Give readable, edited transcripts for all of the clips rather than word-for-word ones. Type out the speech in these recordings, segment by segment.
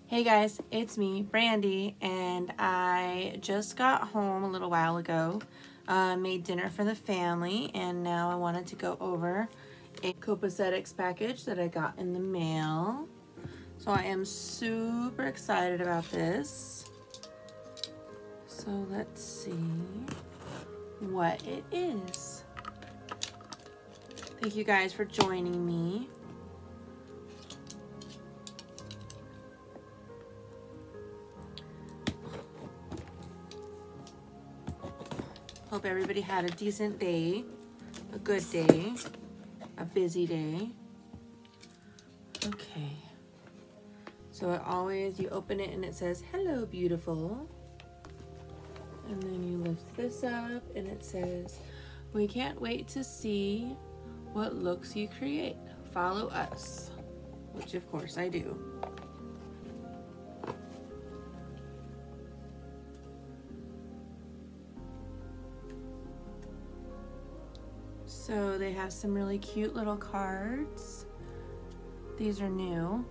Hey guys, it's me, Brandy, and I just got home a little while ago, made dinner for the family, and now I wanted to go over a Copacetic package that I got in the mail. So I am super excited about this. So let's see what it is. Thank you guys for joining me. Hope everybody had a decent day, a good day, a busy day. Okay. So it always, you open it and it says, "Hello, beautiful." And then you lift this up and it says, "We can't wait to see what looks you create. Follow us." Which of course I do. So they have some really cute little cards. These are new.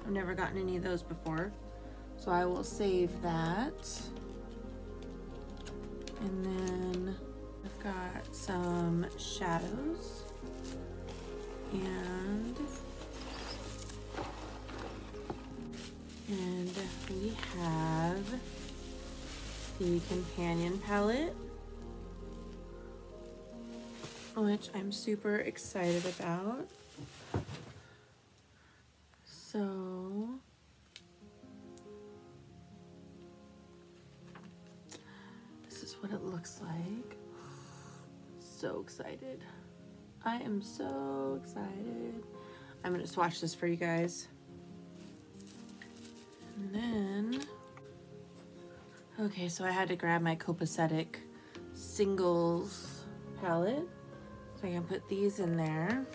I've never gotten any of those before. So I will save that. And then I've got some shadows. And we have the companion palette, which I'm super excited about. So this is what it looks like. So excited. I am so excited. I'm gonna swatch this for you guys. And then, okay, so I had to grab my Copacetic singles palette. So I can put these in there.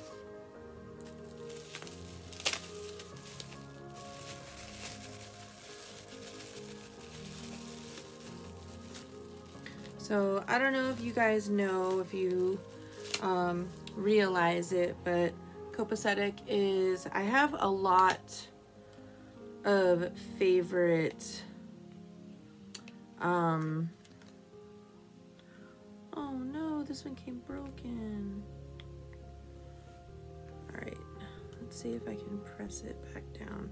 So I don't know if you guys know, if you realize it, but Copacetic is, I have a lot of favorite, oh no, this one came broken. All right, let's see if I can press it back down.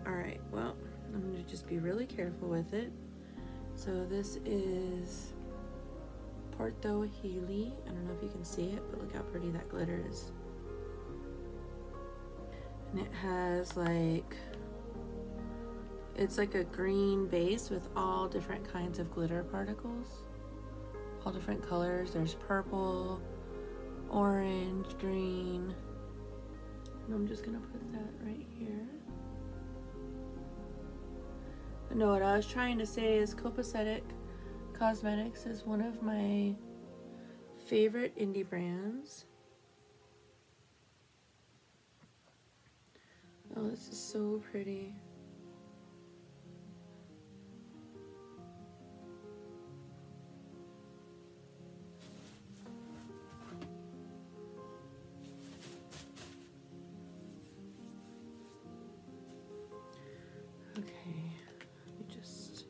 All right, well, I'm gonna just be really careful with it. So this is Porto Healy. I don't know if you can see it, but look how pretty that glitter is. And it has like, it's like a green base with all different kinds of glitter particles, all different colors. There's purple, orange, green, and I'm just gonna put that right here. But no, what I was trying to say is Copacetic Cosmetics is one of my favorite indie brands. Oh, this is so pretty. Okay, let me just...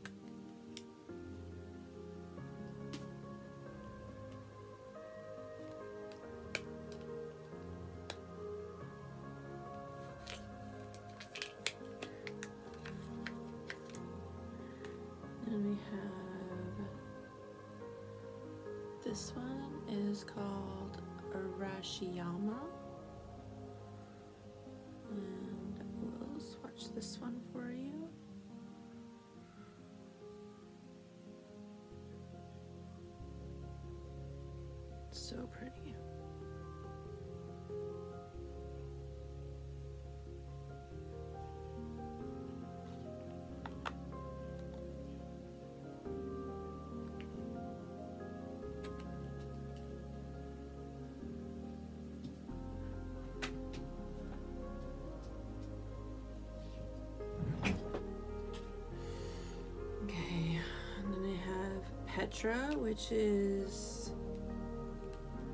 And we have, this one is called Arashiyama. And we'll swatch this one for you. So pretty. Petra, which is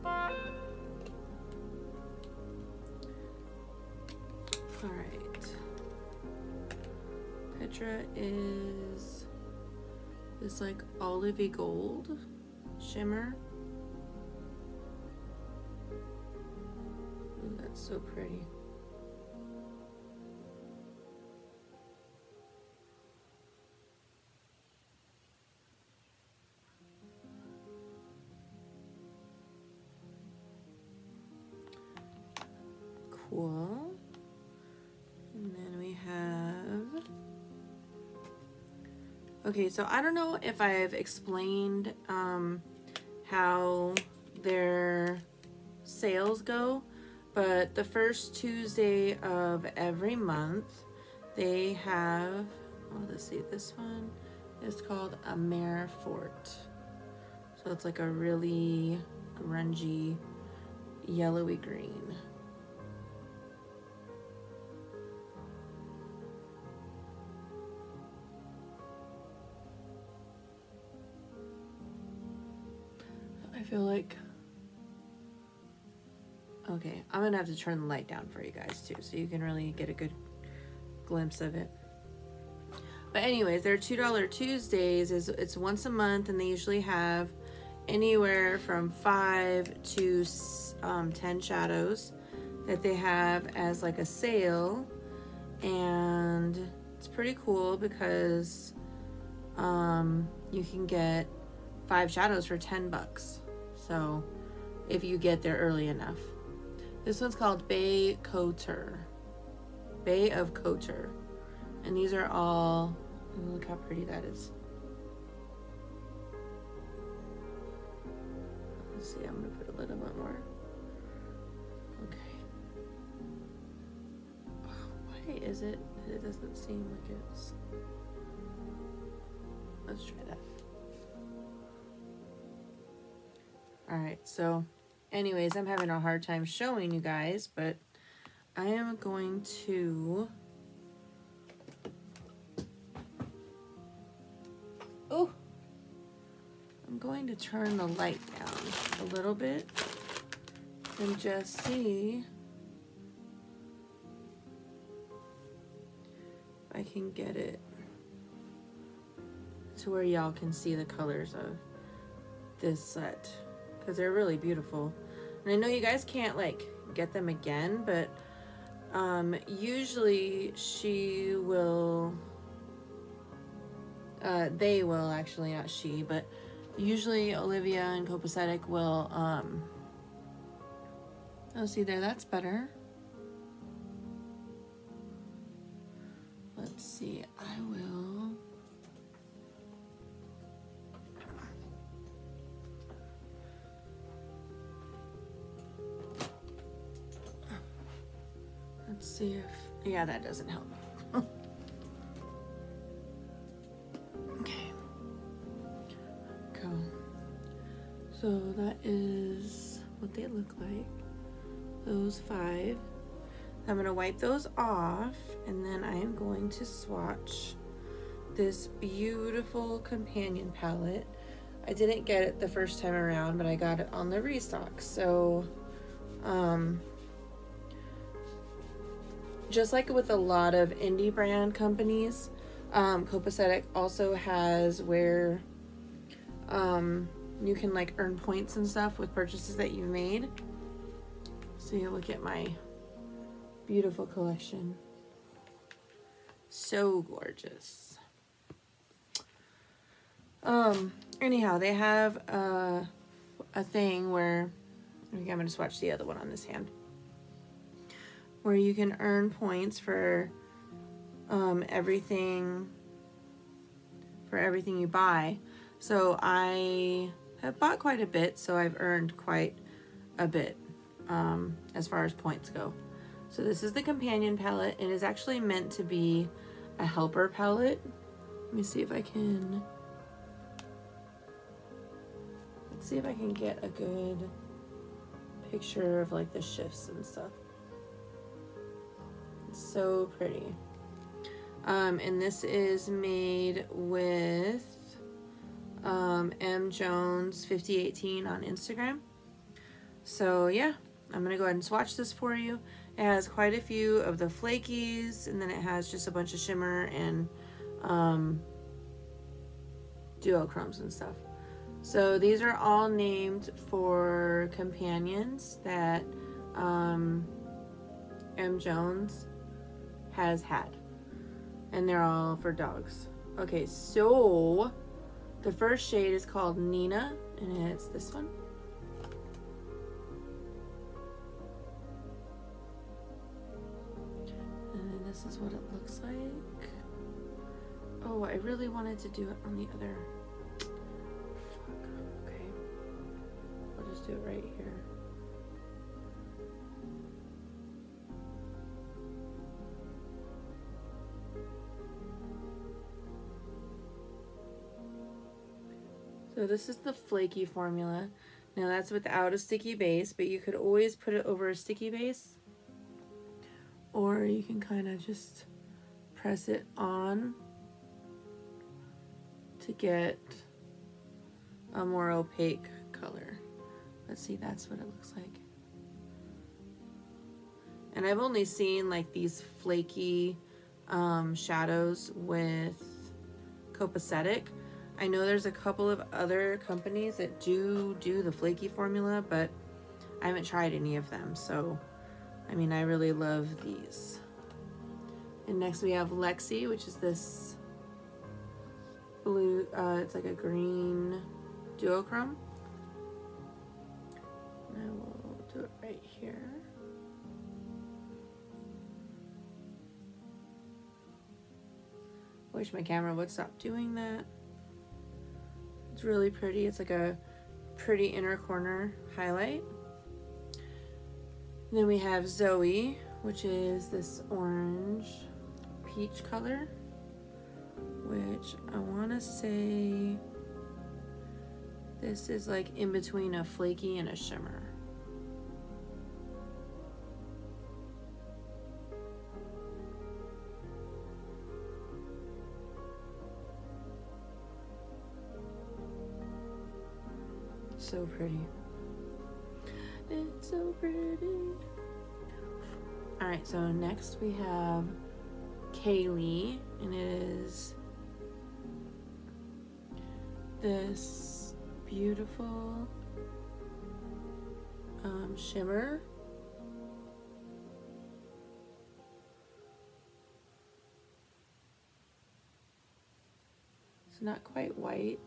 alright. Petra is this like olivey gold shimmer. Ooh, that's so pretty. Cool. And then we have, okay, so I don't know if I've explained how their sales go, but the first Tuesday of every month they have, oh, let's see, this one is called a Mare Fort. So it's like a really grungy yellowy green. I feel like, okay, I'm gonna have to turn the light down for you guys too, so you can really get a good glimpse of it. But anyways, their $2 Tuesdays it's once a month, and they usually have anywhere from 5 to 10 shadows that they have as like a sale, and it's pretty cool because you can get 5 shadows for 10 bucks. So if you get there early enough. This one's called Bay Couture. Bay of Couture. And these are all, ooh, look how pretty that is. Let's see, I'm gonna put a little bit more. Okay. Oh, why is it that it doesn't seem like it's, let's try that. Alright, so anyways, I'm having a hard time showing you guys, but I am going to, oh, I'm going to turn the light down a little bit and just see if I can get it to where y'all can see the colors of this set, because they're really beautiful. And I know you guys can't like get them again, but usually she will, they will actually, not she, but usually Olivia and Copacetic will, oh, see there, that's better. Let's see, I will, let's see if, yeah, that doesn't help. Okay. Go. So that is what they look like. Those 5. I'm going to wipe those off, and then I am going to swatch this beautiful companion palette. I didn't get it the first time around, but I got it on the restock. So, just like with a lot of indie brand companies, Copacetic also has where you can like earn points and stuff with purchases that you've made. So you look at my beautiful collection. So gorgeous. Anyhow, they have a thing where, okay, I'm going to swatch the other one on this hand, where you can earn points for everything you buy. So I have bought quite a bit, so I've earned quite a bit as far as points go. So this is the companion palette. It is actually meant to be a helper palette. Let me see if I can, let's see if I can get a good picture of like the shifts and stuff. It's so pretty. And this is made with M Jones 5018 on Instagram. So yeah, I'm gonna go ahead and swatch this for you. It has quite a few of the flakies, and then it has just a bunch of shimmer and duochromes and stuff. So these are all named for companions that M Jones has had, and they're all for dogs. Okay, so the first shade is called Nina, and it's this one. And then this is what it looks like. Oh, I really wanted to do it on the other. Okay, I'll just do it right here. So this is the flaky formula. Now that's without a sticky base, but you could always put it over a sticky base, or you can kind of just press it on to get a more opaque color. Let's see, that's what it looks like. And I've only seen like these flaky shadows with Copacetic. I know there's a couple of other companies that do the flaky formula, but I haven't tried any of them. So, I mean, I really love these. And next we have Lexi, which is this blue, it's like a green duochrome. And I will do it right here. Wish my camera would stop doing that. It's really pretty. It's like a pretty inner corner highlight. And then we have Zoe, which is this orange peach color, which I want to say this is like in between a flaky and a shimmer. So pretty. It's so pretty. All right, so next we have Kaylee, and it is this beautiful shimmer. It's not quite white.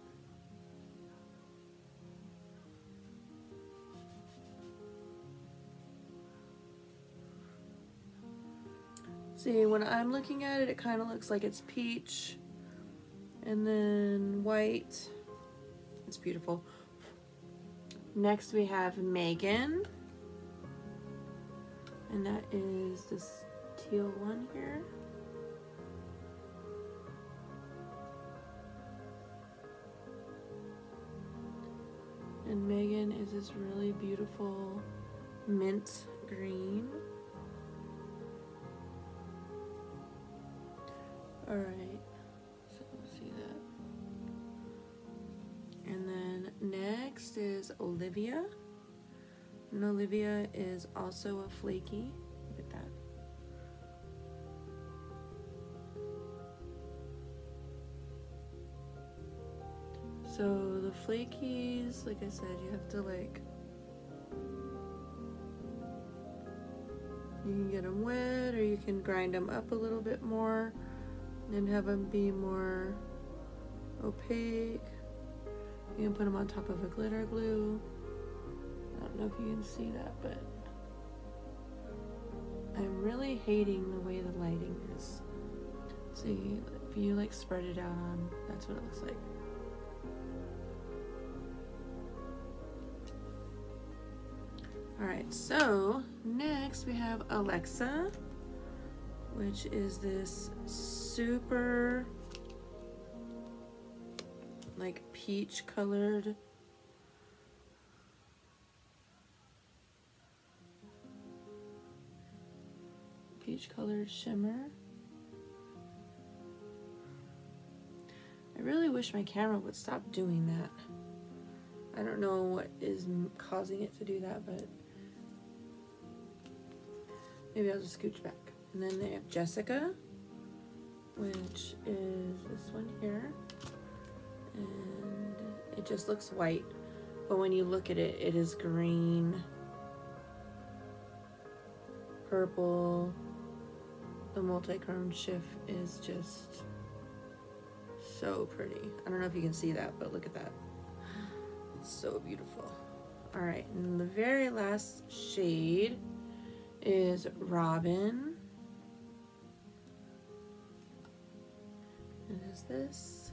See, when I'm looking at it, it kind of looks like it's peach and then white. It's beautiful. Next we have Megan, and that is this teal one here. And Megan is this really beautiful mint green. All right, so we'll see that. And then next is Olivia. And Olivia is also a flaky. Look at that. So the flakies, like I said, you have to like, you can get them wet or you can grind them up a little bit more and have them be more opaque. You can put them on top of a glitter glue. I don't know if you can see that, but I'm really hating the way the lighting is. See, if you like spread it out on, that's what it looks like. All right, so next we have Alexa, which is this super like peach colored shimmer. I really wish my camera would stop doing that. I don't know what is causing it to do that, but maybe I'll just scooch back. And then they have Jessica, which is this one here. And it just looks white, but when you look at it, it is green, purple. The multi-chrome shift is just so pretty. I don't know if you can see that, but look at that. It's so beautiful. All right, and the very last shade is Robin. It is this.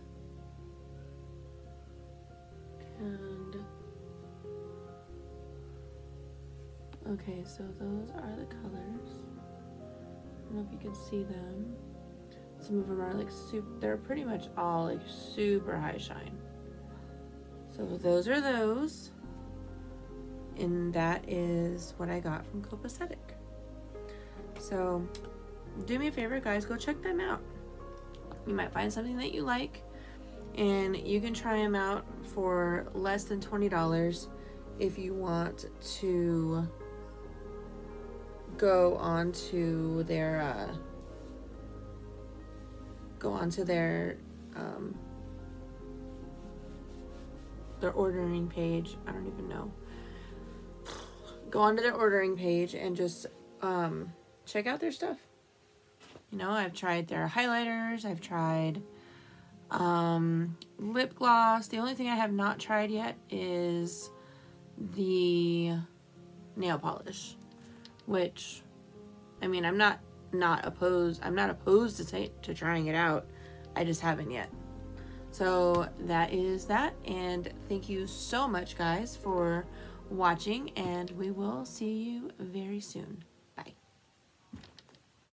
And okay, so those are the colors. I don't know if you can see them. Some of them are like they're pretty much all like super high shine. So those are those. And that is what I got from Copacetic. So do me a favor, guys, go check them out. You might find something that you like, and you can try them out for less than $20 if you want to go onto their ordering page. I don't even know. Go onto their ordering page and just check out their stuff. You know, I've tried their highlighters, I've tried lip gloss. The only thing I have not tried yet is the nail polish, which, I mean, I'm not opposed to trying it out. I just haven't yet. So that is that, and thank you so much, guys, for watching, and we will see you very soon.